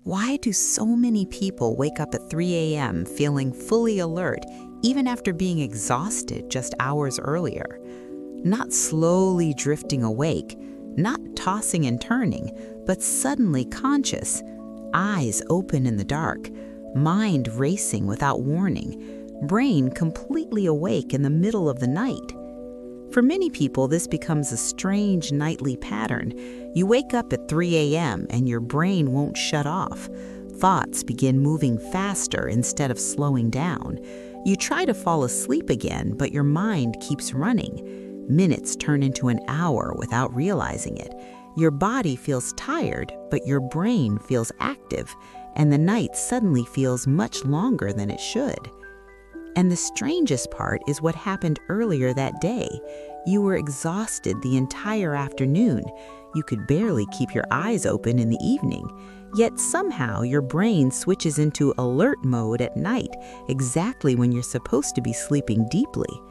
Why do so many people wake up at 3 a.m. feeling fully alert, even after being exhausted just hours earlier? Not slowly drifting awake, not tossing and turning, but suddenly conscious, eyes open in the dark, mind racing without warning, brain completely awake in the middle of the night. For many people, this becomes a strange nightly pattern. You wake up at 3 a.m. and your brain won't shut off. Thoughts begin moving faster instead of slowing down. You try to fall asleep again, but your mind keeps running. Minutes turn into an hour without realizing it. Your body feels tired, but your brain feels active, and the night suddenly feels much longer than it should. And the strangest part is what happened earlier that day. You were exhausted the entire afternoon. You could barely keep your eyes open in the evening. Yet somehow your brain switches into alert mode at night, exactly when you're supposed to be sleeping deeply.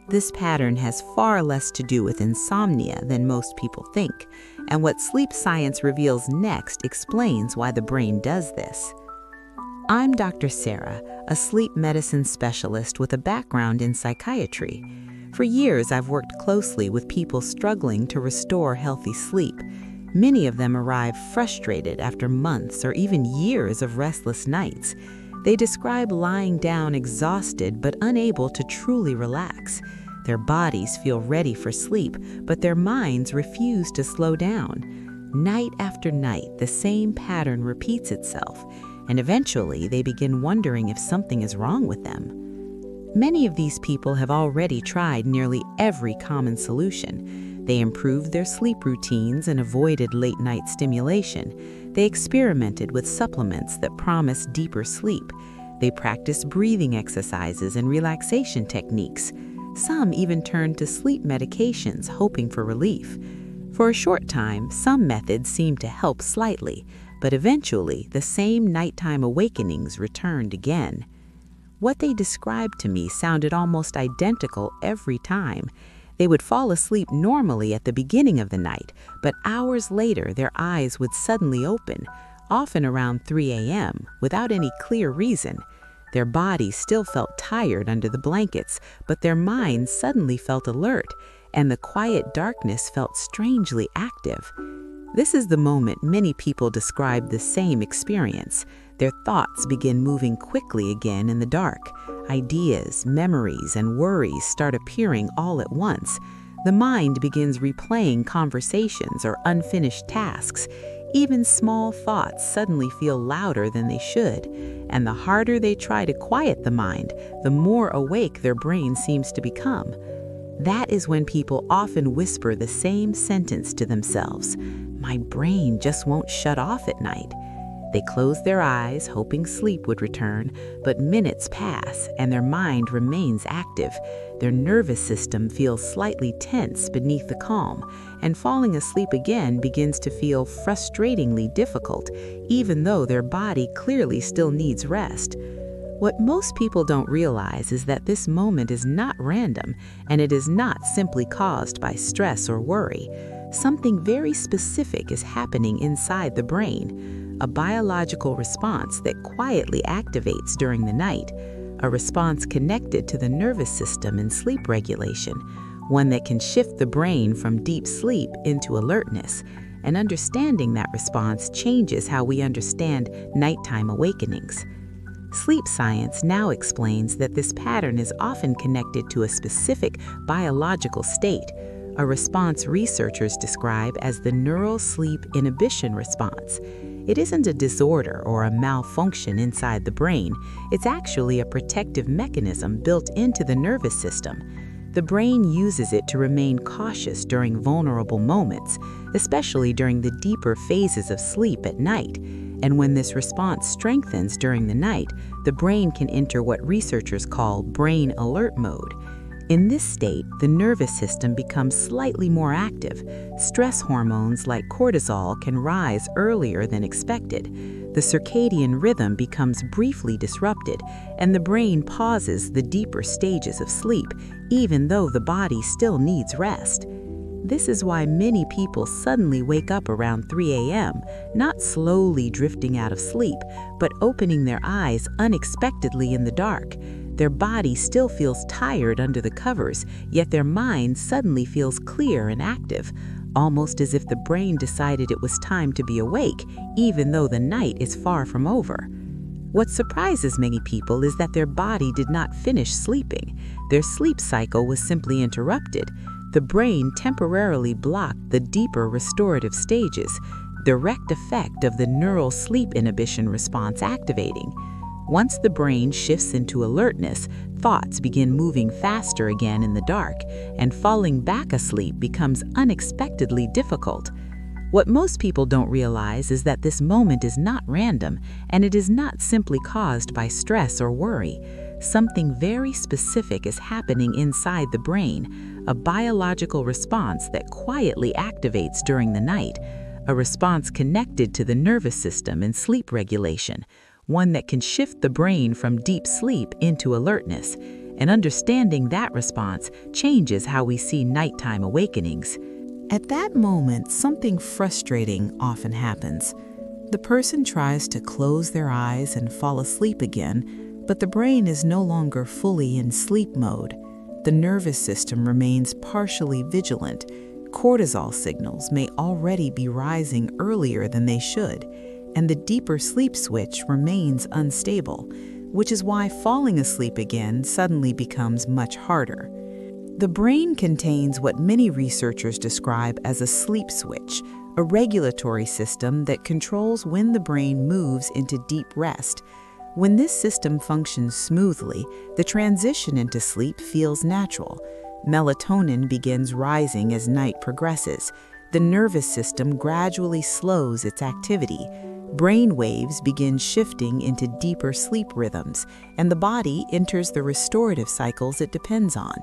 This pattern has far less to do with insomnia than most people think, and what sleep science reveals next explains why the brain does this. I'm Dr. Sarah, a sleep medicine specialist with a background in psychiatry. For years, I've worked closely with people struggling to restore healthy sleep. Many of them arrive frustrated after months or even years of restless nights. They describe lying down exhausted but unable to truly relax. Their bodies feel ready for sleep, but their minds refuse to slow down. Night after night, the same pattern repeats itself, and eventually they begin wondering if something is wrong with them. Many of these people have already tried nearly every common solution. They improved their sleep routines and avoided late-night stimulation. They experimented with supplements that promise deeper sleep. They practiced breathing exercises and relaxation techniques. Some even turned to sleep medications, hoping for relief. For a short time, some methods seemed to help slightly, but eventually the same nighttime awakenings returned again. What they described to me sounded almost identical every time. They would fall asleep normally at the beginning of the night, but hours later their eyes would suddenly open, often around 3 a.m., without any clear reason. Their bodies still felt tired under the blankets, but their minds suddenly felt alert, and the quiet darkness felt strangely active. This is the moment many people describe the same experience. Their thoughts begin moving quickly again in the dark. Ideas, memories, and worries start appearing all at once. The mind begins replaying conversations or unfinished tasks. Even small thoughts suddenly feel louder than they should, and the harder they try to quiet the mind, the more awake their brain seems to become. That is when people often whisper the same sentence to themselves: "My brain just won't shut off at night." They close their eyes, hoping sleep would return, but minutes pass and their mind remains active. Their nervous system feels slightly tense beneath the calm, and falling asleep again begins to feel frustratingly difficult, even though their body clearly still needs rest. What most people don't realize is that this moment is not random, and it is not simply caused by stress or worry. Something very specific is happening inside the brain, a biological response that quietly activates during the night, a response connected to the nervous system and sleep regulation, one that can shift the brain from deep sleep into alertness. And understanding that response changes how we understand nighttime awakenings. Sleep science now explains that this pattern is often connected to a specific biological state, a response researchers describe as the Neural Sleep Inhibition Response. It isn't a disorder or a malfunction inside the brain. It's actually a protective mechanism built into the nervous system. The brain uses it to remain cautious during vulnerable moments, especially during the deeper phases of sleep at night. And when this response strengthens during the night, the brain can enter what researchers call brain alert mode. In this state, the nervous system becomes slightly more active. Stress hormones like cortisol can rise earlier than expected. The circadian rhythm becomes briefly disrupted, and the brain pauses the deeper stages of sleep, even though the body still needs rest. This is why many people suddenly wake up around 3 a.m., not slowly drifting out of sleep, but opening their eyes unexpectedly in the dark. Their body still feels tired under the covers, yet their mind suddenly feels clear and active, almost as if the brain decided it was time to be awake, even though the night is far from over. What surprises many people is that their body did not finish sleeping. Their sleep cycle was simply interrupted. The brain temporarily blocked the deeper restorative stages, direct effect of the neural sleep inhibition response activating. Once the brain shifts into alertness, thoughts begin moving faster again in the dark, and falling back asleep becomes unexpectedly difficult. What most people don't realize is that this moment is not random, and it is not simply caused by stress or worry. Something very specific is happening inside the brain, a biological response that quietly activates during the night, a response connected to the nervous system and sleep regulation, one that can shift the brain from deep sleep into alertness. And understanding that response changes how we see nighttime awakenings. At that moment, something frustrating often happens. The person tries to close their eyes and fall asleep again, but the brain is no longer fully in sleep mode. The nervous system remains partially vigilant. Cortisol signals may already be rising earlier than they should, and the deeper sleep switch remains unstable, which is why falling asleep again suddenly becomes much harder. The brain contains what many researchers describe as a sleep switch, a regulatory system that controls when the brain moves into deep rest. When this system functions smoothly, the transition into sleep feels natural. Melatonin begins rising as night progresses. The nervous system gradually slows its activity. Brain waves begin shifting into deeper sleep rhythms, and the body enters the restorative cycles it depends on.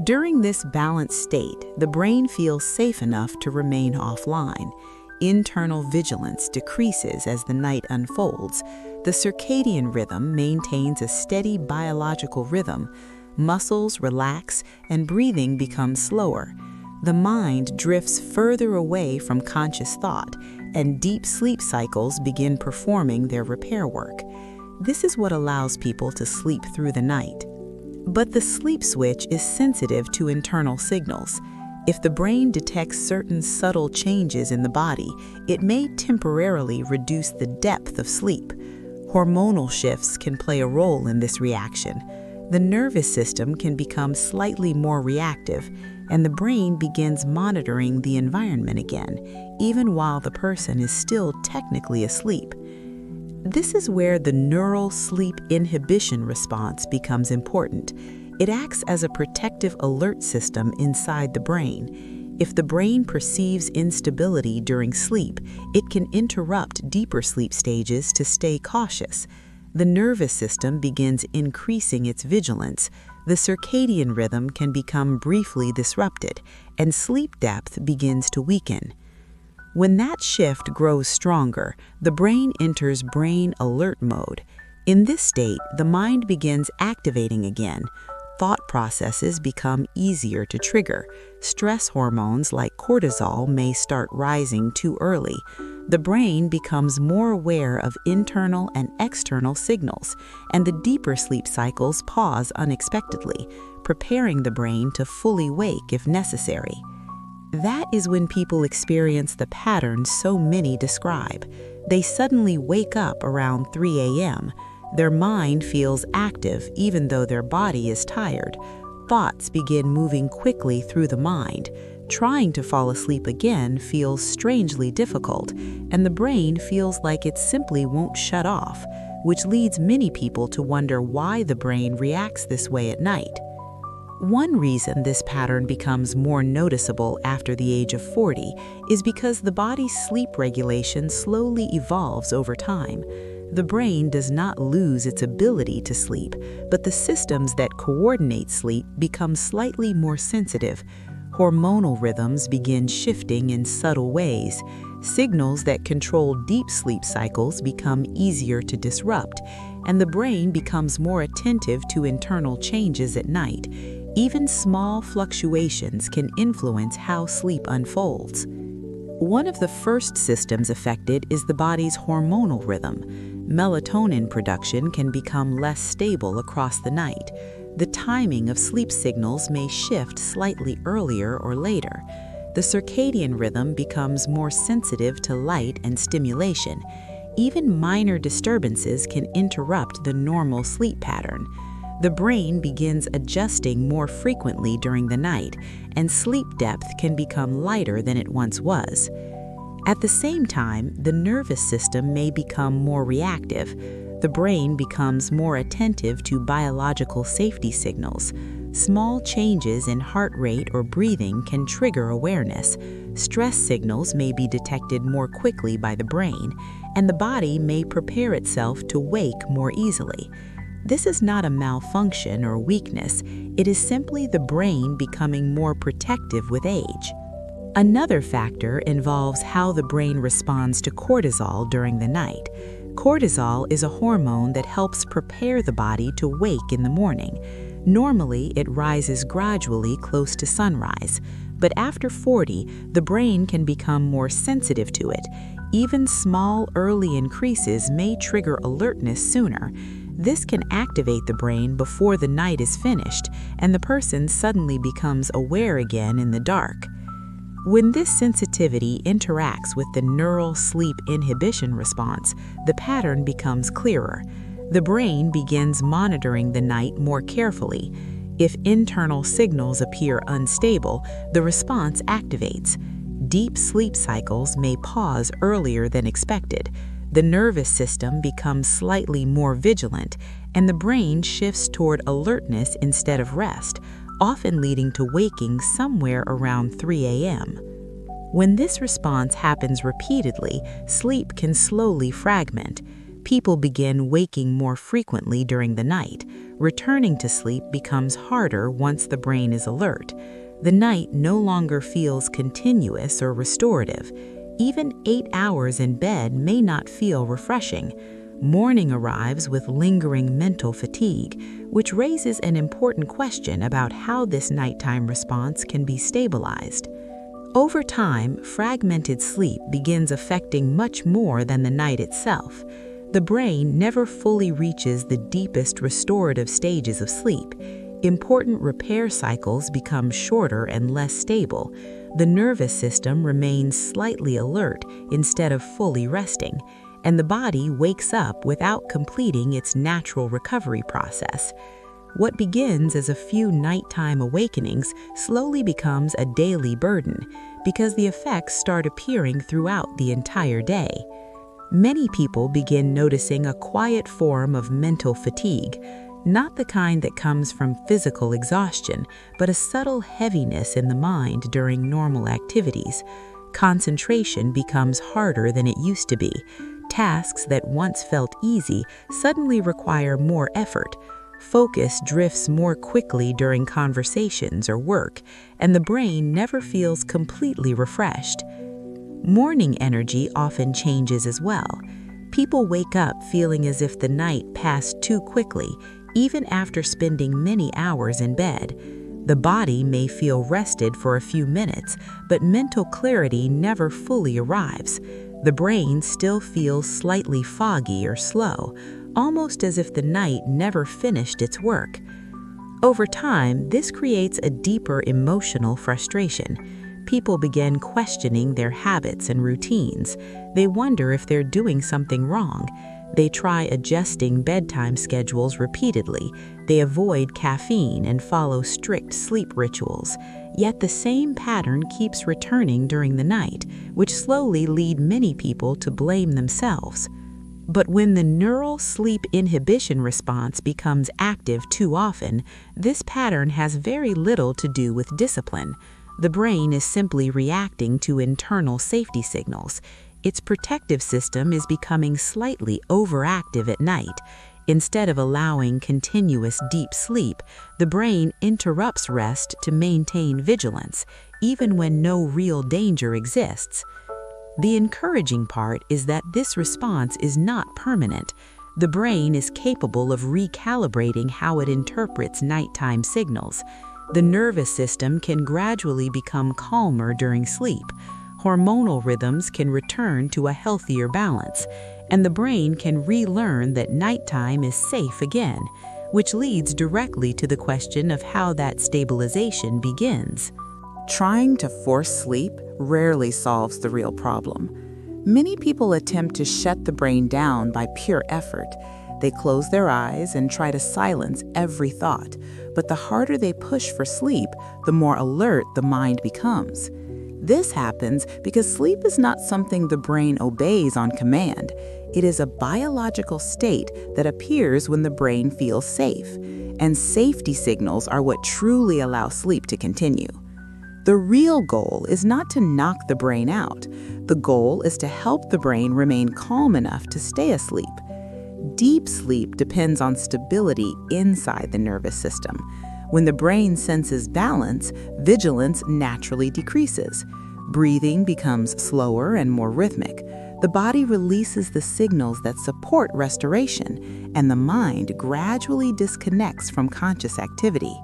During this balanced state, the brain feels safe enough to remain offline. Internal vigilance decreases as the night unfolds. The circadian rhythm maintains a steady biological rhythm. Muscles relax and breathing becomes slower. The mind drifts further away from conscious thought, and deep sleep cycles begin performing their repair work. This is what allows people to sleep through the night. But the sleep switch is sensitive to internal signals. If the brain detects certain subtle changes in the body, it may temporarily reduce the depth of sleep. Hormonal shifts can play a role in this reaction. The nervous system can become slightly more reactive, and the brain begins monitoring the environment again, even while the person is still technically asleep. This is where the neural sleep inhibition response becomes important. It acts as a protective alert system inside the brain. If the brain perceives instability during sleep, it can interrupt deeper sleep stages to stay cautious. The nervous system begins increasing its vigilance. The circadian rhythm can become briefly disrupted, and sleep depth begins to weaken. When that shift grows stronger, the brain enters brain alert mode. In this state, the mind begins activating again. Thought processes become easier to trigger. Stress hormones like cortisol may start rising too early. The brain becomes more aware of internal and external signals, and the deeper sleep cycles pause unexpectedly, preparing the brain to fully wake if necessary. That is when people experience the pattern so many describe. They suddenly wake up around 3 a.m. Their mind feels active even though their body is tired. Thoughts begin moving quickly through the mind. Trying to fall asleep again feels strangely difficult, and the brain feels like it simply won't shut off, which leads many people to wonder why the brain reacts this way at night. One reason this pattern becomes more noticeable after the age of 40 is because the body's sleep regulation slowly evolves over time. The brain does not lose its ability to sleep, but the systems that coordinate sleep become slightly more sensitive. Hormonal rhythms begin shifting in subtle ways. Signals that control deep sleep cycles become easier to disrupt, and the brain becomes more attentive to internal changes at night. Even small fluctuations can influence how sleep unfolds. One of the first systems affected is the body's hormonal rhythm. Melatonin production can become less stable across the night. The timing of sleep signals may shift slightly earlier or later. The circadian rhythm becomes more sensitive to light and stimulation. Even minor disturbances can interrupt the normal sleep pattern. The brain begins adjusting more frequently during the night, and sleep depth can become lighter than it once was. At the same time, the nervous system may become more reactive. The brain becomes more attentive to biological safety signals. Small changes in heart rate or breathing can trigger awareness. Stress signals may be detected more quickly by the brain, and the body may prepare itself to wake more easily. This is not a malfunction or weakness. It is simply the brain becoming more protective with age. Another factor involves how the brain responds to cortisol during the night. Cortisol is a hormone that helps prepare the body to wake in the morning. Normally, it rises gradually close to sunrise, but after 40, the brain can become more sensitive to it. Even small early increases may trigger alertness sooner. This can activate the brain before the night is finished, and the person suddenly becomes aware again in the dark. When this sensitivity interacts with the neural sleep inhibition response, the pattern becomes clearer. The brain begins monitoring the night more carefully. If internal signals appear unstable, the response activates. Deep sleep cycles may pause earlier than expected. The nervous system becomes slightly more vigilant, and the brain shifts toward alertness instead of rest, often leading to waking somewhere around 3 a.m. When this response happens repeatedly, sleep can slowly fragment. People begin waking more frequently during the night. Returning to sleep becomes harder once the brain is alert. The night no longer feels continuous or restorative. Even 8 hours in bed may not feel refreshing. Morning arrives with lingering mental fatigue, which raises an important question about how this nighttime response can be stabilized. Over time, fragmented sleep begins affecting much more than the night itself. The brain never fully reaches the deepest restorative stages of sleep. Important repair cycles become shorter and less stable. The nervous system remains slightly alert instead of fully resting, and the body wakes up without completing its natural recovery process. What begins as a few nighttime awakenings slowly becomes a daily burden because the effects start appearing throughout the entire day. Many people begin noticing a quiet form of mental fatigue, not the kind that comes from physical exhaustion, but a subtle heaviness in the mind during normal activities. Concentration becomes harder than it used to be. Tasks that once felt easy suddenly require more effort. Focus drifts more quickly during conversations or work, and the brain never feels completely refreshed. Morning energy often changes as well. People wake up feeling as if the night passed too quickly, even after spending many hours in bed. The body may feel rested for a few minutes, but mental clarity never fully arrives. The brain still feels slightly foggy or slow, almost as if the night never finished its work. Over time, this creates a deeper emotional frustration. People begin questioning their habits and routines. They wonder if they're doing something wrong. They try adjusting bedtime schedules repeatedly. They avoid caffeine and follow strict sleep rituals. Yet the same pattern keeps returning during the night, which slowly leads many people to blame themselves. But when the neural sleep inhibition response becomes active too often, this pattern has very little to do with discipline. The brain is simply reacting to internal safety signals. Its protective system is becoming slightly overactive at night. Instead of allowing continuous deep sleep, the brain interrupts rest to maintain vigilance, even when no real danger exists. The encouraging part is that this response is not permanent. The brain is capable of recalibrating how it interprets nighttime signals. The nervous system can gradually become calmer during sleep. Hormonal rhythms can return to a healthier balance, and the brain can relearn that nighttime is safe again, which leads directly to the question of how that stabilization begins. Trying to force sleep rarely solves the real problem. Many people attempt to shut the brain down by pure effort. They close their eyes and try to silence every thought, but the harder they push for sleep, the more alert the mind becomes. This happens because sleep is not something the brain obeys on command. It is a biological state that appears when the brain feels safe, and safety signals are what truly allow sleep to continue. The real goal is not to knock the brain out. The goal is to help the brain remain calm enough to stay asleep. Deep sleep depends on stability inside the nervous system. When the brain senses balance, vigilance naturally decreases. Breathing becomes slower and more rhythmic. The body releases the signals that support restoration, and the mind gradually disconnects from conscious activity.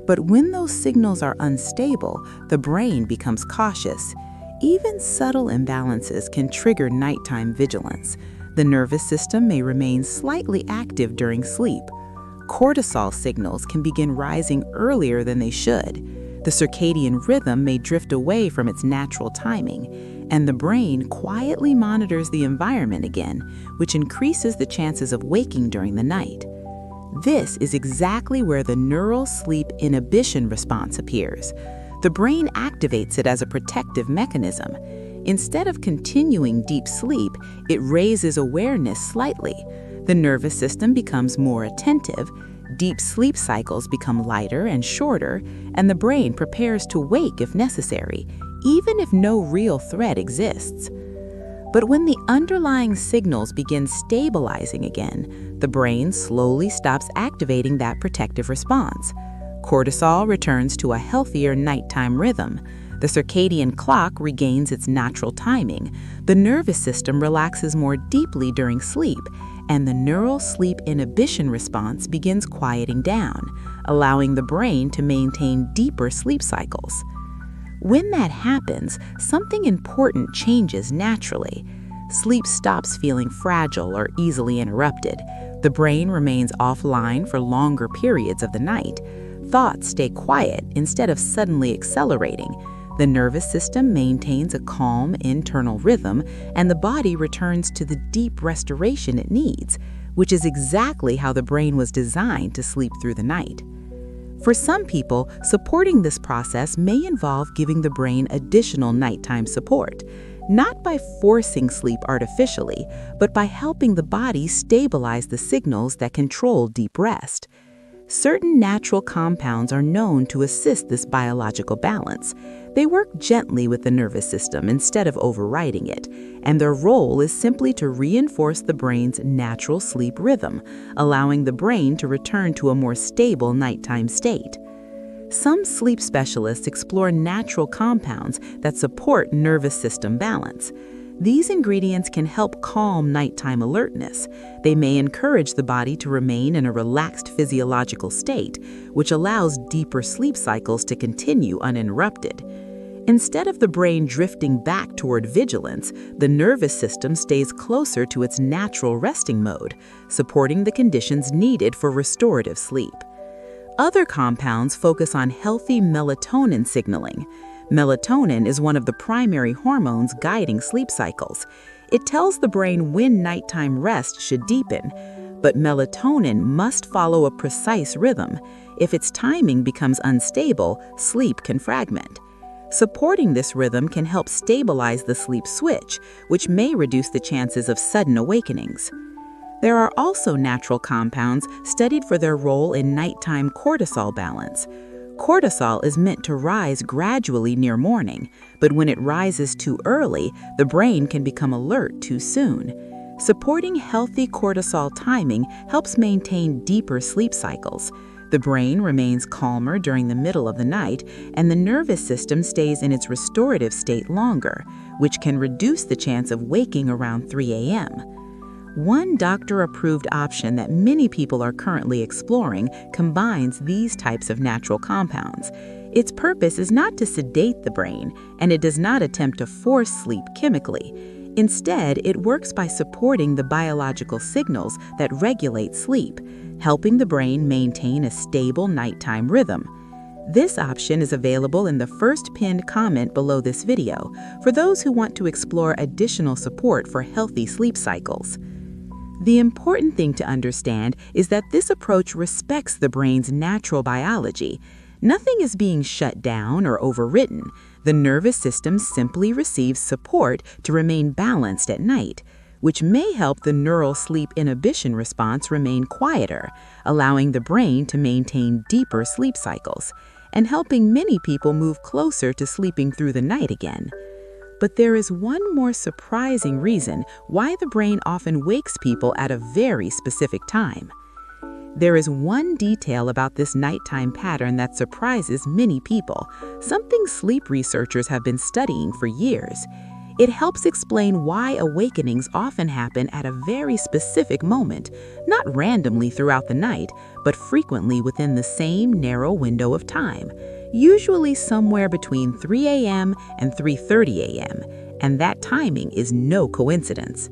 But when those signals are unstable, the brain becomes cautious. Even subtle imbalances can trigger nighttime vigilance. The nervous system may remain slightly active during sleep. Cortisol signals can begin rising earlier than they should. The circadian rhythm may drift away from its natural timing, and the brain quietly monitors the environment again, which increases the chances of waking during the night. This is exactly where the Neural Sleep Inhibition Response appears. The brain activates it as a protective mechanism. Instead of continuing deep sleep, it raises awareness slightly. The nervous system becomes more attentive, deep sleep cycles become lighter and shorter, and the brain prepares to wake if necessary, even if no real threat exists. But when the underlying signals begin stabilizing again, the brain slowly stops activating that protective response. Cortisol returns to a healthier nighttime rhythm. The circadian clock regains its natural timing. The nervous system relaxes more deeply during sleep, and the neural sleep inhibition response begins quieting down, allowing the brain to maintain deeper sleep cycles. When that happens, something important changes naturally. Sleep stops feeling fragile or easily interrupted. The brain remains offline for longer periods of the night. Thoughts stay quiet instead of suddenly accelerating. The nervous system maintains a calm internal rhythm, and the body returns to the deep restoration it needs, which is exactly how the brain was designed to sleep through the night. For some people, supporting this process may involve giving the brain additional nighttime support, not by forcing sleep artificially, but by helping the body stabilize the signals that control deep rest. Certain natural compounds are known to assist this biological balance. They work gently with the nervous system instead of overriding it, and their role is simply to reinforce the brain's natural sleep rhythm, allowing the brain to return to a more stable nighttime state. Some sleep specialists explore natural compounds that support nervous system balance. These ingredients can help calm nighttime alertness. They may encourage the body to remain in a relaxed physiological state, which allows deeper sleep cycles to continue uninterrupted. Instead of the brain drifting back toward vigilance, the nervous system stays closer to its natural resting mode, supporting the conditions needed for restorative sleep. Other compounds focus on healthy melatonin signaling. Melatonin is one of the primary hormones guiding sleep cycles. It tells the brain when nighttime rest should deepen, but melatonin must follow a precise rhythm. If its timing becomes unstable, sleep can fragment. Supporting this rhythm can help stabilize the sleep switch, which may reduce the chances of sudden awakenings. There are also natural compounds studied for their role in nighttime cortisol balance. Cortisol is meant to rise gradually near morning, but when it rises too early, the brain can become alert too soon. Supporting healthy cortisol timing helps maintain deeper sleep cycles. The brain remains calmer during the middle of the night, and the nervous system stays in its restorative state longer, which can reduce the chance of waking around 3 a.m. One doctor-approved option that many people are currently exploring combines these types of natural compounds. Its purpose is not to sedate the brain, and it does not attempt to force sleep chemically. Instead, it works by supporting the biological signals that regulate sleep, helping the brain maintain a stable nighttime rhythm. This option is available in the first pinned comment below this video for those who want to explore additional support for healthy sleep cycles. The important thing to understand is that this approach respects the brain's natural biology. Nothing is being shut down or overwritten. The nervous system simply receives support to remain balanced at night, which may help the neural sleep inhibition response remain quieter, allowing the brain to maintain deeper sleep cycles, and helping many people move closer to sleeping through the night again. But there is one more surprising reason why the brain often wakes people at a very specific time. There is one detail about this nighttime pattern that surprises many people, something sleep researchers have been studying for years. It helps explain why awakenings often happen at a very specific moment, not randomly throughout the night, but frequently within the same narrow window of time, usually somewhere between 3 a.m. and 3:30 a.m., and that timing is no coincidence.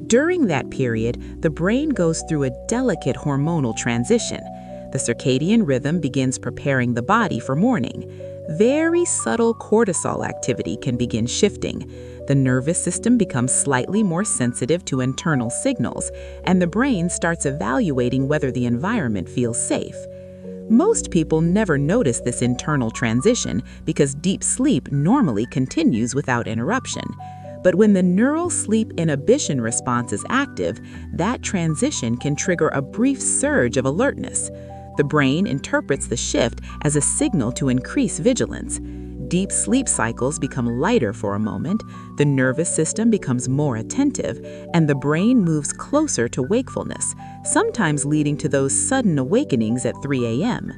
During that period, the brain goes through a delicate hormonal transition. The circadian rhythm begins preparing the body for morning. Very subtle cortisol activity can begin shifting. The nervous system becomes slightly more sensitive to internal signals, and the brain starts evaluating whether the environment feels safe. Most people never notice this internal transition because deep sleep normally continues without interruption. But when the neural sleep inhibition response is active, that transition can trigger a brief surge of alertness. The brain interprets the shift as a signal to increase vigilance. Deep sleep cycles become lighter for a moment, the nervous system becomes more attentive, and the brain moves closer to wakefulness, sometimes leading to those sudden awakenings at 3 a.m.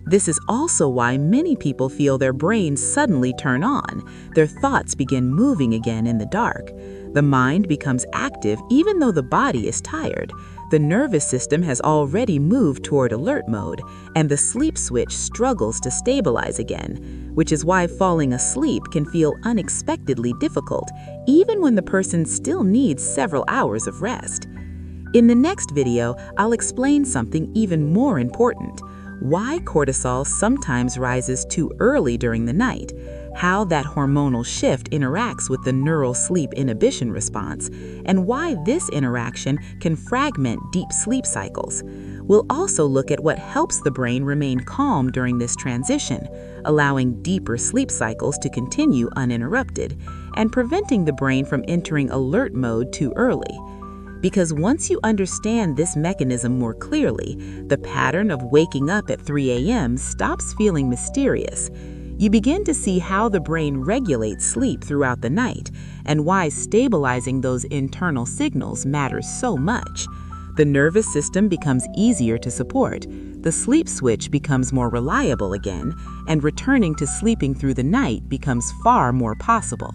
This is also why many people feel their brains suddenly turn on. Their thoughts begin moving again in the dark. The mind becomes active even though the body is tired. The nervous system has already moved toward alert mode, and the sleep switch struggles to stabilize again, which is why falling asleep can feel unexpectedly difficult, even when the person still needs several hours of rest. In the next video, I'll explain something even more important: why cortisol sometimes rises too early during the night, how that hormonal shift interacts with the neural sleep inhibition response, and why this interaction can fragment deep sleep cycles. We'll also look at what helps the brain remain calm during this transition, allowing deeper sleep cycles to continue uninterrupted, and preventing the brain from entering alert mode too early. Because once you understand this mechanism more clearly, the pattern of waking up at 3 a.m. stops feeling mysterious. You begin to see how the brain regulates sleep throughout the night and why stabilizing those internal signals matters so much. The nervous system becomes easier to support, the sleep switch becomes more reliable again, and returning to sleeping through the night becomes far more possible.